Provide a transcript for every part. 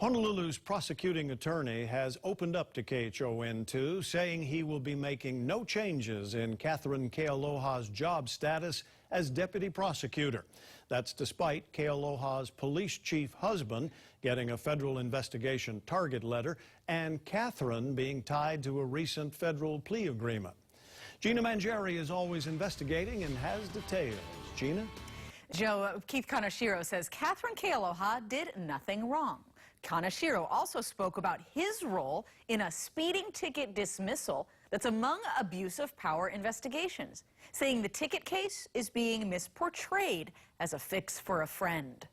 Honolulu's prosecuting attorney has opened up to KHON2, saying he will be making no changes in Catherine Kealoha's job status as deputy prosecutor. That's despite Kealoha's police chief husband getting a federal investigation target letter and Catherine being tied to a recent federal plea agreement. Gina Mangieri is always investigating and has details. Gina? Joe, Keith Kaneshiro says Catherine Kealoha did nothing wrong. Kaneshiro also spoke about his role in a speeding ticket dismissal that's among abuse of power investigations, saying the ticket case is being misportrayed as a fix for a friend.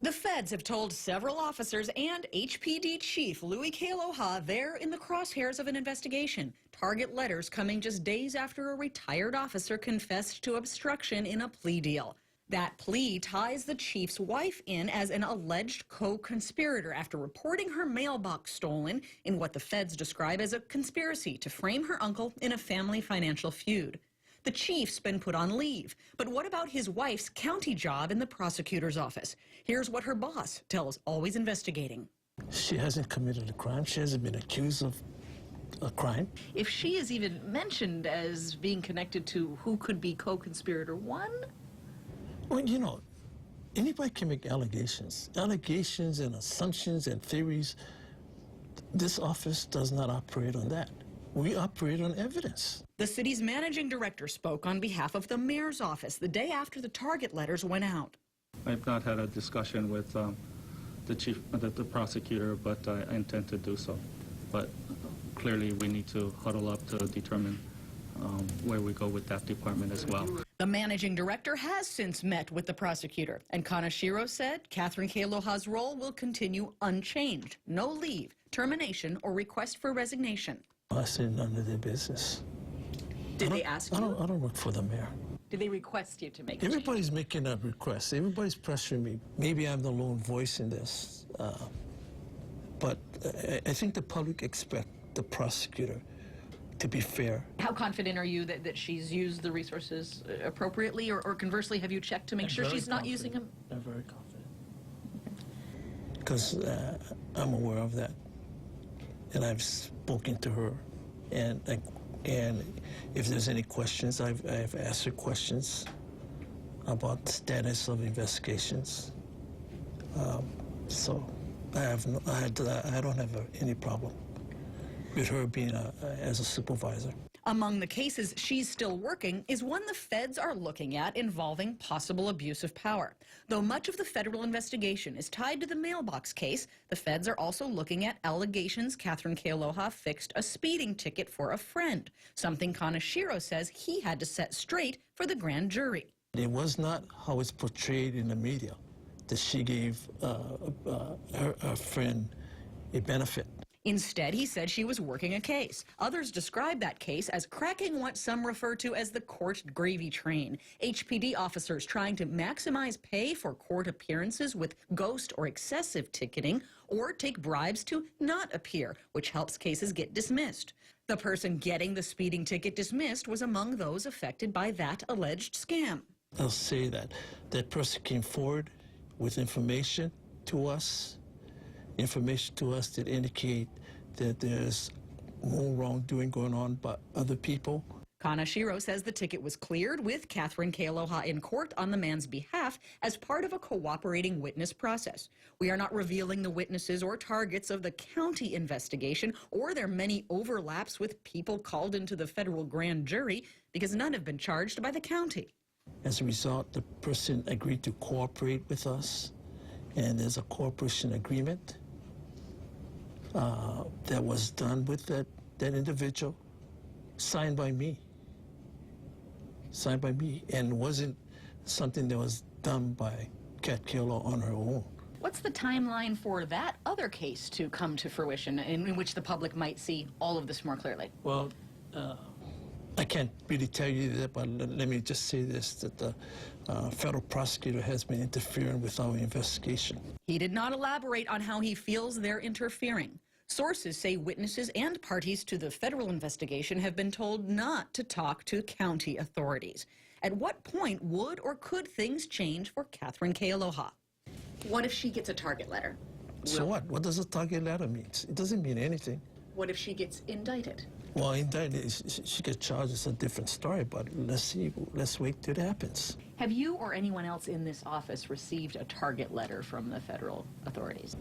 The feds have told several officers and HPD Chief Louis Kealoha they're in the crosshairs of an investigation. Target letters coming just days after a retired officer confessed to obstruction in a plea deal. That plea ties the chief's wife in as an alleged co-conspirator after reporting her mailbox stolen in what the feds describe as a conspiracy to frame her uncle in a family financial feud. The chief's been put on leave, but what about his wife's county job in the prosecutor's office? Here's what her boss tells Always Investigating. She hasn't committed a crime. She hasn't been accused of a crime. If she is even mentioned as being connected to who could be co-conspirator one? Well, you know, anybody can make allegations. Allegations and assumptions and theories. This office does not operate on that. We operate on evidence. The city's managing director spoke on behalf of the mayor's office the day after the target letters went out. I've not had a discussion with the prosecutor, but I intend to do so. But clearly we need to huddle up to determine where we go with that department as well. The managing director has since met with the prosecutor, and Kaneshiro said Catherine Kealoha's role will continue unchanged. No leave, termination, or request for resignation. I said none of their business. Did they ask you? I don't work for the mayor. Did they request you to make Everybody's making a request. Everybody's pressuring me. Maybe I'm the lone voice in this. But I think the public expect the prosecutor to be fair. How confident are you that she's used the resources appropriately, or conversely, have you checked to make sure she's not using them? I'm very confident. Because I'm aware of that. And I've spoken to her. And if there's any questions, I've asked her questions about the status of investigations. So I don't have any problem with her being as a supervisor. Among the cases she's still working is one the feds are looking at involving possible abuse of power. Though much of the federal investigation is tied to the mailbox case, the feds are also looking at allegations Catherine Kealoha fixed a speeding ticket for a friend, something Kaneshiro says he had to set straight for the grand jury. It was not how it's portrayed in the media that she gave her friend a benefit. Instead, he said she was working a case. Others describe that case as cracking what some refer to as the court gravy train. HPD officers trying to maximize pay for court appearances with ghost or excessive ticketing, or take bribes to not appear, which helps cases get dismissed. The person getting the speeding ticket dismissed was among those affected by that alleged scam. I'll say that person came forward with information to us that indicate that there's more wrongdoing going on by other people. Kaneshiro says the ticket was cleared with Catherine Kealoha in court on the man's behalf as part of a cooperating witness process. We are not revealing the witnesses or targets of the county investigation or their many overlaps with people called into the federal grand jury because none have been charged by the county. As a result, the person agreed to cooperate with us, and there's a cooperation agreement that was done with that individual, signed by me, and wasn't something that was done by Kat Kealoha on her own. What's the timeline for that other case to come to fruition in which the public might see all of this more clearly? Well, I can't really tell you that, but let me just say this, that the federal prosecutor has been interfering with our investigation. He did not elaborate on how he feels they're interfering. Sources say witnesses and parties to the federal investigation have been told not to talk to county authorities. At what point would or could things change for Catherine Kealoha? What if she gets a target letter So what? What does a target letter mean? It doesn't mean anything. What if she gets indicted? Well, indicted, she gets charged. It's a different story, but let's see. Let's wait till it happens. Have you or anyone else in this office received a target letter from the federal authorities?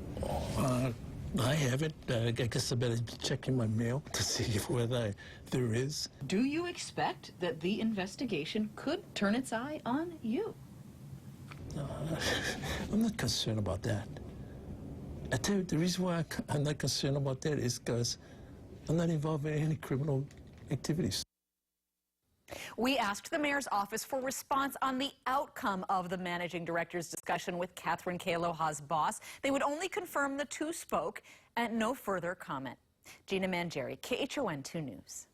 I haven't. I guess I better be checking my mail to see whether there is. Do you expect that the investigation could turn its eye on you? I'm not concerned about that. I tell you, the reason why I'm not concerned about that is because I'm not involved in any criminal activities. We asked the mayor's office for response on the outcome of the managing director's discussion with Catherine Kealoha's boss. They would only confirm the two spoke and no further comment. Gina Mangieri, KHON 2 News.